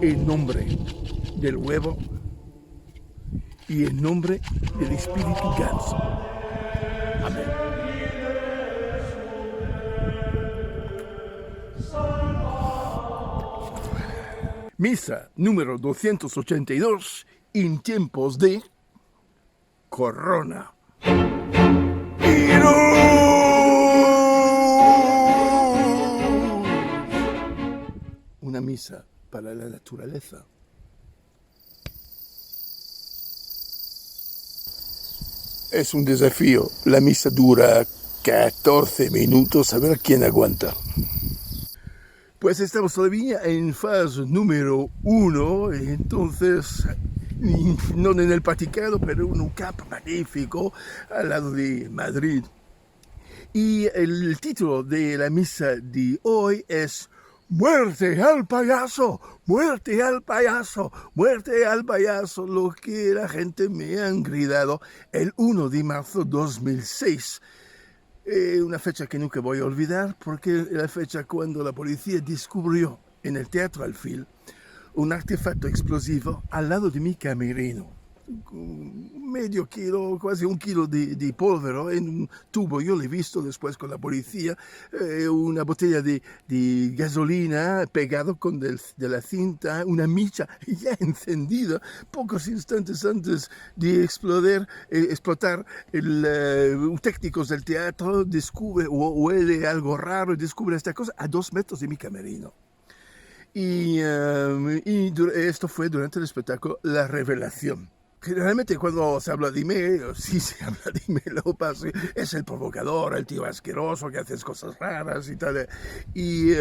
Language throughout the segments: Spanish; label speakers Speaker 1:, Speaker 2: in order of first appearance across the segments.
Speaker 1: En nombre del huevo y en nombre del Espíritu Ganso. Amén. Misa número 282 en tiempos de Corona. Una misa para la naturaleza. Es un desafío. La misa dura 14 minutos. A ver quién aguanta. Pues estamos todavía en fase número 1. Entonces, no en el Vaticano, pero en un campo magnífico al lado de Madrid. Y el título de la misa de hoy es ¡Muerte al payaso! ¡Muerte al payaso! ¡Muerte al payaso! Lo que la gente me han gritado el 1 de marzo de 2006. Una fecha que nunca voy a olvidar porque la fecha cuando la policía descubrió en el Teatro Alfil un artefacto explosivo al lado de mi camerino. Medio kilo, quasi un kilo de polvero en un tubo. Yo lo he visto después con la policía, una botella de gasolina pegado con de la cinta, una micha ya encendida pocos instantes antes de explotar. Un técnico del teatro descubre o huele algo raro y descubre esta cosa a 2 metros de mi camerino. Y esto fue durante el espectáculo La Revelación. Generalmente cuando se habla de mí, sí se habla de mí, lo que pasa es el provocador, el tío asqueroso que hace cosas raras y tal. Y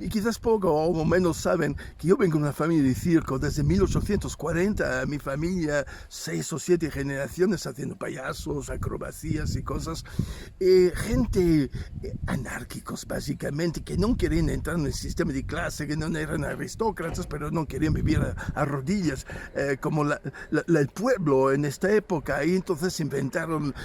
Speaker 1: quizás poco o menos saben que yo vengo de una familia de circo desde 1840, mi familia 6 o 7 generaciones haciendo payasos, acrobacias y cosas. Gente anárquicos básicamente, que no querían entrar en el sistema de clase, que no eran aristócratas, pero no querían vivir a rodillas como el pueblo en esta época, y entonces inventaron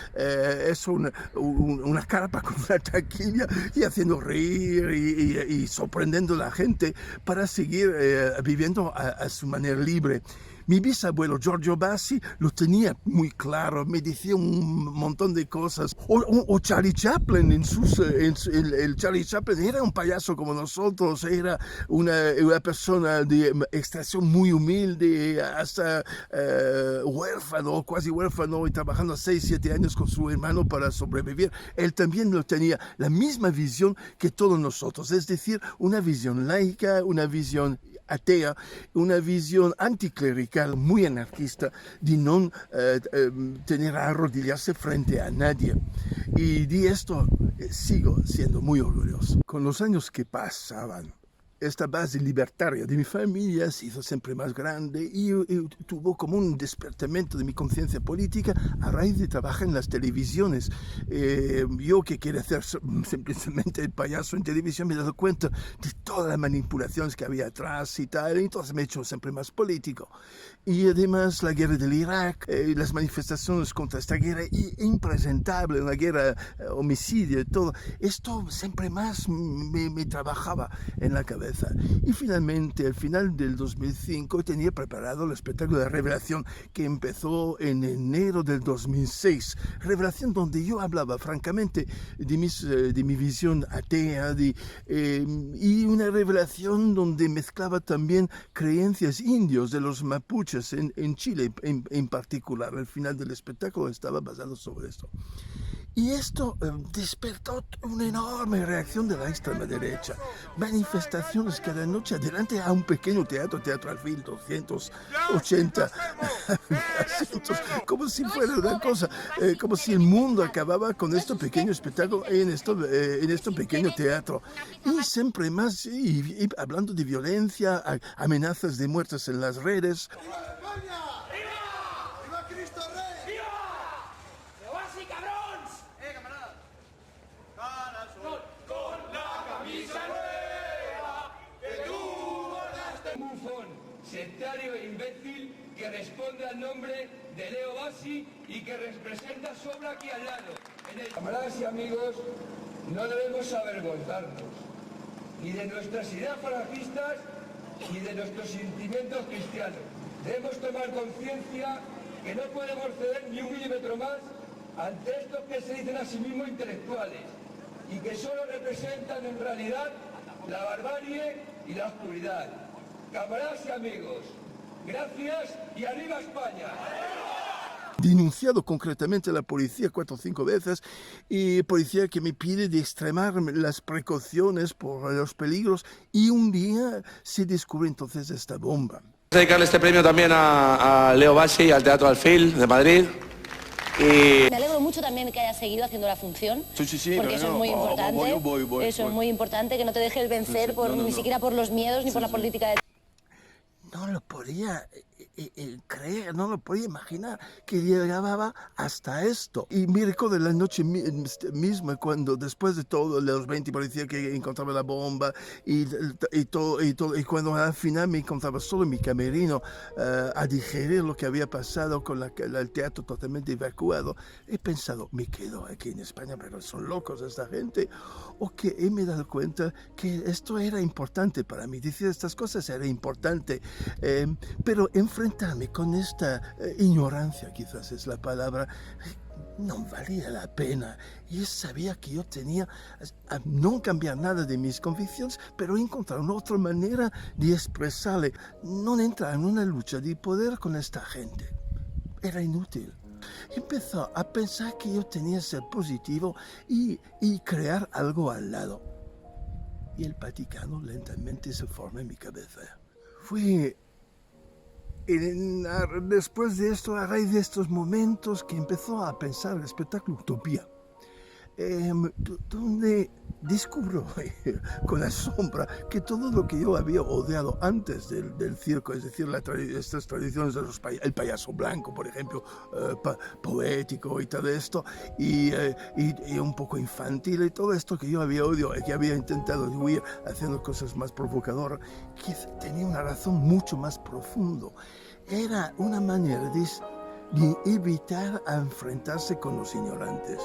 Speaker 1: una carpa con una taquilla y haciendo reír y sorprendiendo a la gente para seguir viviendo a su manera libre. Mi bisabuelo Giorgio Bassi lo tenía muy claro, me decía un montón de cosas. O Charlie Chaplin, el Charlie Chaplin era un payaso como nosotros, era una persona de extracción muy humilde, hasta huérfano, casi huérfano, y trabajando 6, 7 años con su hermano para sobrevivir. Él también lo tenía, la misma visión que todos nosotros, es decir, una visión laica, una visión atea, una visión anticlerical muy anarquista de no tener a arrodillarse frente a nadie. Y de esto sigo siendo muy orgulloso. Con los años que pasaban, esta base libertaria de mi familia se hizo siempre más grande y tuvo como un despertamiento de mi conciencia política a raíz de trabajar en las televisiones. Yo que quería hacer simplemente el payaso en televisión me he dado cuenta de todas las manipulaciones que había atrás y tal, y entonces me he hecho siempre más político. Y además la guerra del Irak, las manifestaciones contra esta guerra impresentable, una guerra homicidio y todo, esto siempre más me trabajaba en la cabeza. Y finalmente, al final del 2005, tenía preparado el espectáculo de Revelación que empezó en enero del 2006. Revelación donde yo hablaba francamente de mi visión atea y una revelación donde mezclaba también creencias indios de los mapuches en Chile en particular. Al final del espectáculo estaba basado sobre esto. Y esto despertó una enorme reacción de la extrema derecha. Manifestaciones cada noche adelante a un pequeño Teatro Alfil, 280 asientos, como si fuera una cosa, como si el mundo acababa con este pequeño espectáculo en este pequeño teatro. Y siempre más, y hablando de violencia, amenazas de muertes en las redes.
Speaker 2: Sectario e imbécil que responde al nombre de Leo Bassi y que representa su obra aquí al lado. Camaradas y amigos, no debemos avergonzarnos ni de nuestras ideas falangistas y de nuestros sentimientos cristianos. Debemos tomar conciencia que no podemos ceder ni un milímetro más ante estos que se dicen a sí mismos intelectuales y que solo representan en realidad la barbarie y la oscuridad. Camaradas y amigos, gracias y arriba España.
Speaker 1: Denunciado concretamente a la policía 4 o 5 veces, y policía que me pide de extremar las precauciones por los peligros, y un día se descubre entonces esta bomba.
Speaker 3: Dedicarle este premio también a Leo Bassi y al Teatro Alfil de Madrid.
Speaker 4: Me alegro mucho también que hayas seguido haciendo la función,
Speaker 1: Sí,
Speaker 4: porque eso es muy importante. Eso es muy importante, que no te dejes vencer ni siquiera por los miedos ni por la política de...
Speaker 1: No lo podía creer, no lo podía imaginar que llegaba hasta esto. Y me recuerdo la noche misma, cuando después de todo, los 20 policías que encontraban la bomba y cuando al final me encontraba solo en mi camerino a digerir lo que había pasado con el teatro totalmente evacuado, he pensado, me quedo aquí en España, pero son locos esta gente. O que me he dado cuenta que esto era importante para mí, decir estas cosas era importante. Pero enfrentarme con esta ignorancia, quizás es la palabra, no valía la pena. Yo sabía que yo tenía a no cambiar nada de mis convicciones, pero encontrar una otra manera de expresarle, no entrar en una lucha de poder con esta gente. Era inútil. Empezó a pensar que yo tenía que ser positivo y crear algo al lado. Y el Vaticano lentamente se forma en mi cabeza. Fue después de esto, a raíz de estos momentos, que empezó a pensar el espectáculo Utopía, donde descubro con asombro que todo lo que yo había odiado antes del circo, es decir, estas tradiciones de el payaso blanco, por ejemplo, poético y todo esto, y un poco infantil, y todo esto que yo había odiado y que había intentado huir haciendo cosas más provocadoras, que tenía una razón mucho más profundo. Era una manera de evitar a enfrentarse con los ignorantes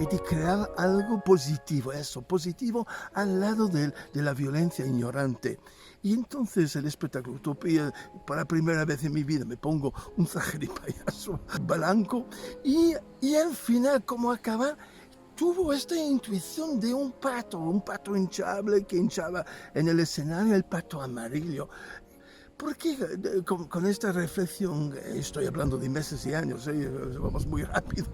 Speaker 1: y de crear algo positivo, positivo al lado de la violencia ignorante. Y entonces el espectáculo Utopía, para primera vez en mi vida, me pongo un traje de payaso blanco y al final, como acabar, tuvo esta intuición de un pato hinchable que hinchaba en el escenario, el pato amarillo. ¿Por qué con esta reflexión, estoy hablando de meses y años, vamos muy rápido,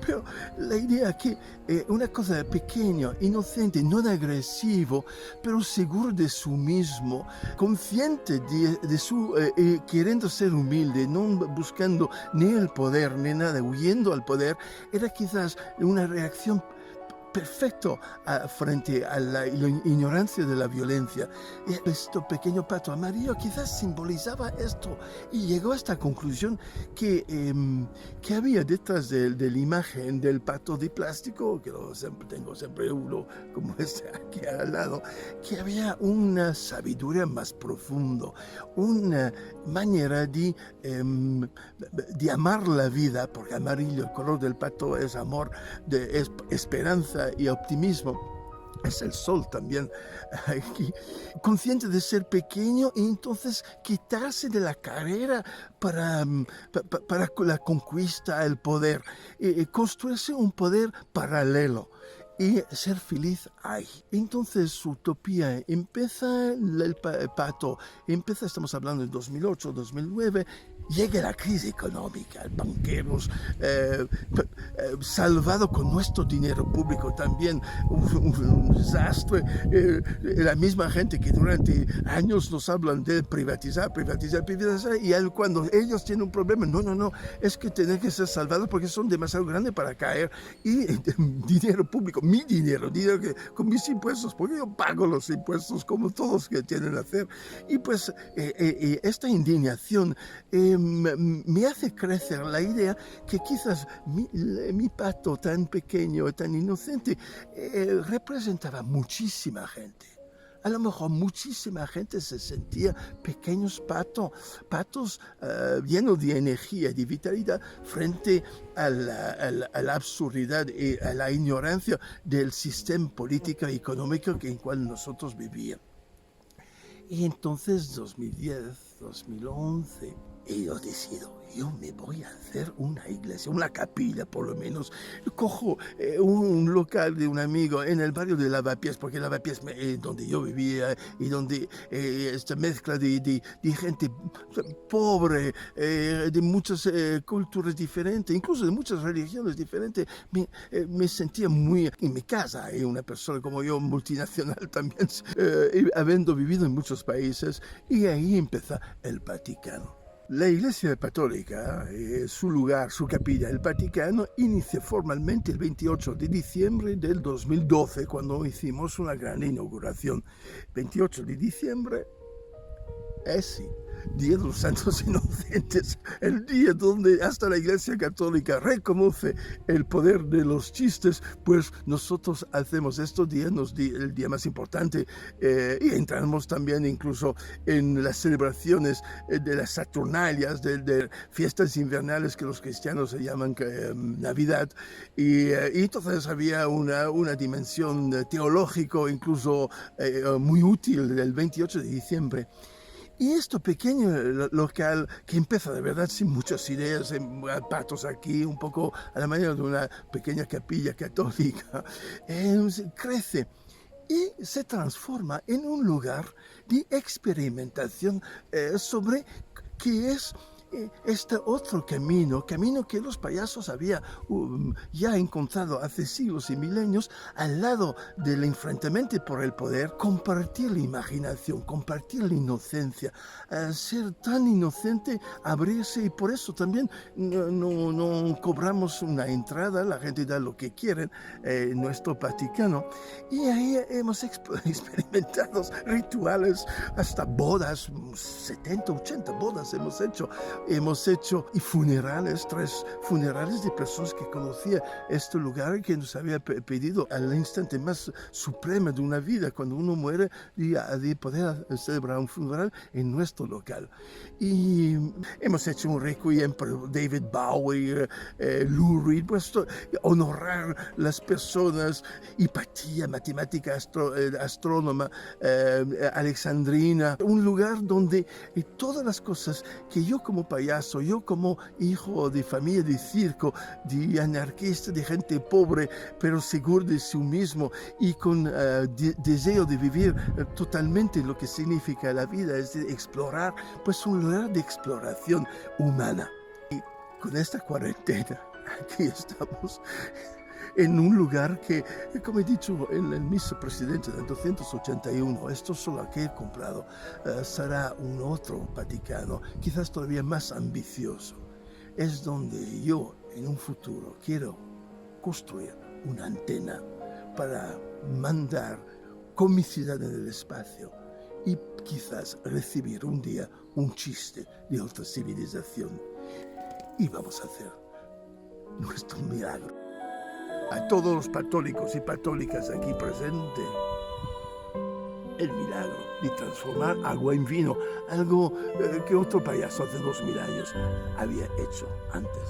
Speaker 1: pero la idea que una cosa pequeña, inocente, no agresivo, pero seguro de sí mismo, consciente de su, queriendo ser humilde, no buscando ni el poder ni nada, huyendo al poder, era quizás una reacción perfecto frente a la ignorancia de la violencia. Y este pequeño pato amarillo quizás simbolizaba esto, y llegó a esta conclusión que había detrás de la imagen del pato de plástico, que tengo siempre uno como este aquí al lado, que había una sabiduría más profunda, una manera de amar la vida, porque amarillo, el color del pato es amor, es esperanza y optimismo. Es el sol también, aquí, consciente de ser pequeño y entonces quitarse de la carrera para la conquista, el poder, construirse un poder paralelo y ser feliz ahí. Entonces Utopía empieza, el pato empieza, estamos hablando de 2008, 2009, llega la crisis económica, banqueros, salvado con nuestro dinero público también, un desastre, la misma gente que durante años nos hablan de privatizar, y cuando ellos tienen un problema, no, es que tienen que ser salvados porque son demasiado grandes para caer, y dinero público, mi dinero que, con mis impuestos, porque yo pago los impuestos como todos que tienen que hacer, y pues esta indignación me hace crecer la idea que quizás mi pato tan pequeño, tan inocente, representaba muchísima gente. A lo mejor muchísima gente se sentía pequeños patos llenos de energía, de vitalidad, frente a la absurdidad y a la ignorancia del sistema político y económico en el cual nosotros vivíamos. Y entonces 2010, 2011, y yo decido, yo me voy a hacer una iglesia, una capilla por lo menos. Cojo un local de un amigo en el barrio de Lavapiés, porque Lavapiés es donde yo vivía y donde esta mezcla de gente pobre, de muchas culturas diferentes, incluso de muchas religiones diferentes, me sentía muy en mi casa. Y una persona como yo, multinacional también, habiendo vivido en muchos países, y ahí empieza el Vaticano. La Iglesia Católica, su lugar, su capilla, el Vaticano, inicia formalmente el 28 de diciembre del 2012, cuando hicimos una gran inauguración. 28 de diciembre, sí, Día de los Santos Inocentes, el día donde hasta la Iglesia Católica reconoce el poder de los chistes, pues nosotros hacemos este día, el día más importante, y entramos también incluso en las celebraciones de las Saturnalias, de fiestas invernales que los cristianos se llaman Navidad, y entonces había una dimensión teológica incluso muy útil del 28 de diciembre. Y este pequeño local, que empieza de verdad sin muchas ideas, patos aquí, un poco a la manera de una pequeña capilla católica, crece y se transforma en un lugar de experimentación sobre qué es este otro camino que los payasos habían ya encontrado hace siglos y milenios, al lado del enfrentamiento por el poder, compartir la imaginación, compartir la inocencia, ser tan inocente, abrirse, y por eso también no cobramos una entrada, la gente da lo que quieren en nuestro Vaticano, y ahí hemos experimentado rituales, hasta bodas, 70, 80 bodas hemos hecho y funerales, 3 funerales de personas que conocía este lugar y que nos había pedido al instante más supremo de una vida, cuando uno muere, de poder celebrar un funeral en nuestro local. Y hemos hecho un requiem por David Bowie, Lou Reed, pues honorar las personas, Hipatia, matemática, astrónoma, alexandrina, un lugar donde todas las cosas que yo como payaso, yo como hijo de familia de circo, de anarquista, de gente pobre, pero seguro de sí mismo y con deseo de vivir totalmente lo que significa la vida, es decir, explorar, pues un lugar de exploración humana. Y con esta cuarentena, aquí estamos en un lugar que, como he dicho en el mismo presidente del 281, esto solo que he comprado, será un otro Vaticano, quizás todavía más ambicioso. Es donde yo, en un futuro, quiero construir una antena para mandar comicidad en el espacio y quizás recibir un día un chiste de otra civilización. Y vamos a hacer nuestro milagro. A todos los católicos y católicas aquí presentes, el milagro de transformar agua en vino, algo que otro payaso hace 2000 años había hecho antes.